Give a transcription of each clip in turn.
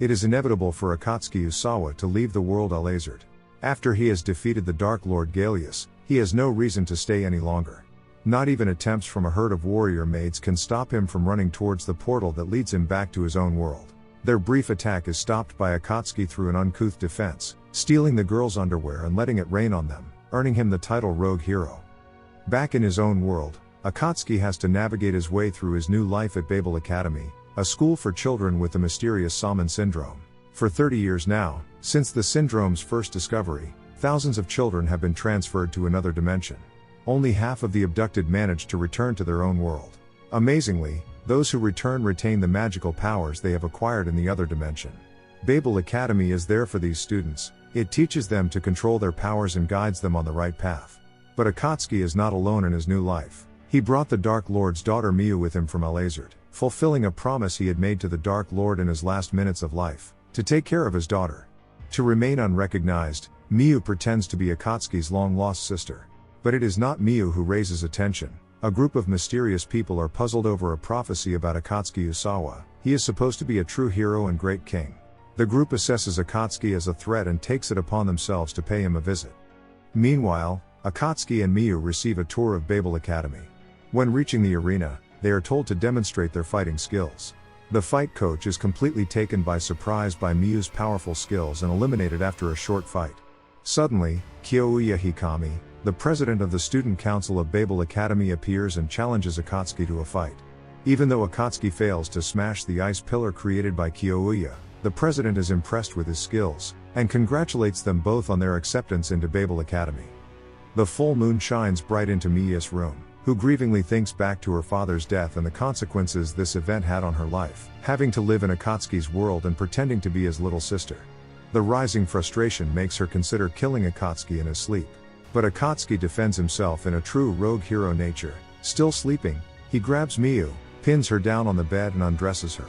It is inevitable for Akatsuki Ousawa to leave the world Alayzard. After he has defeated the Dark Lord Galious, he has no reason to stay any longer. Not even attempts from a herd of warrior maids can stop him from running towards the portal that leads him back to his own world. Their brief attack is stopped by Akatsuki through an uncouth defense, stealing the girl's underwear and letting it rain on them, earning him the title Rogue Hero. Back in his own world, Akatsuki has to navigate his way through his new life at Babel Academy, a school for children with the mysterious Salmon syndrome. For 30 years now, since the syndrome's first discovery, thousands of children have been transferred to another dimension. Only half of the abducted manage to return to their own world. Amazingly, those who return retain the magical powers they have acquired in the other dimension. Babel Academy is there for these students. It teaches them to control their powers and guides them on the right path. But Akatsuki is not alone in his new life. He brought the Dark Lord's daughter Miu with him from Alayzard, fulfilling a promise he had made to the Dark Lord in his last minutes of life, to take care of his daughter. To remain unrecognized, Miu pretends to be Akatsuki's long-lost sister. But it is not Miu who raises attention. A group of mysterious people are puzzled over a prophecy about Akatsuki Ousawa. He is supposed to be a true hero and great king. The group assesses Akatsuki as a threat and takes it upon themselves to pay him a visit. Meanwhile, Akatsuki and Miu receive a tour of Babel Academy. When reaching the arena, they are told to demonstrate their fighting skills. The fight coach is completely taken by surprise by Miu's powerful skills and eliminated after a short fight. Suddenly, Kyoya Hikami, the president of the student council of Babel Academy, appears and challenges Akatsuki to a fight. Even though Akatsuki fails to smash the ice pillar created by Kyoya, the president is impressed with his skills, and congratulates them both on their acceptance into Babel Academy. The full moon shines bright into Miu's room, who grievingly thinks back to her father's death and the consequences this event had on her life, having to live in Akatsuki's world and pretending to be his little sister. The rising frustration makes her consider killing Akatsuki in his sleep. But Akatsuki defends himself in a true rogue hero nature. Still sleeping, he grabs Miu, pins her down on the bed and undresses her.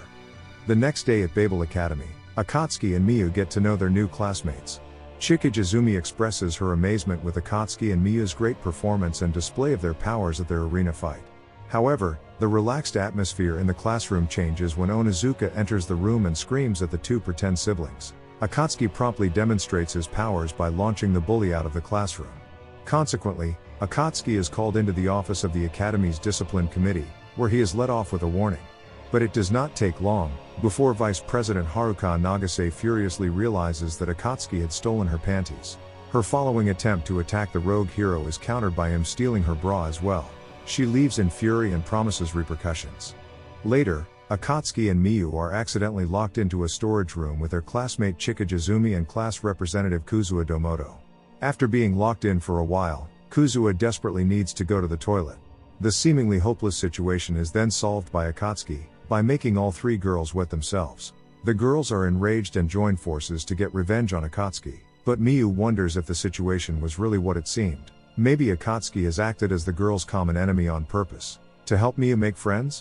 The next day at Babel Academy, Akatsuki and Miu get to know their new classmates. Chikijizumi expresses her amazement with Akatsuki and Miu's great performance and display of their powers at their arena fight. However, the relaxed atmosphere in the classroom changes when Onizuka enters the room and screams at the two pretend siblings. Akatsuki promptly demonstrates his powers by launching the bully out of the classroom. Consequently, Akatsuki is called into the office of the Academy's discipline committee, where he is let off with a warning. But it does not take long before Vice President Haruka Nagase furiously realizes that Akatsuki had stolen her panties. Her following attempt to attack the rogue hero is countered by him stealing her bra as well. She leaves in fury and promises repercussions. Later, Akatsuki and Miu are accidentally locked into a storage room with their classmate Chikijizumi and class representative Kuzua Domoto. After being locked in for a while, Kuzua desperately needs to go to the toilet. The seemingly hopeless situation is then solved by Akatsuki, by making all three girls wet themselves. The girls are enraged and join forces to get revenge on Akatsuki, but Miu wonders if the situation was really what it seemed. Maybe Akatsuki has acted as the girls' common enemy on purpose, to help Miu make friends?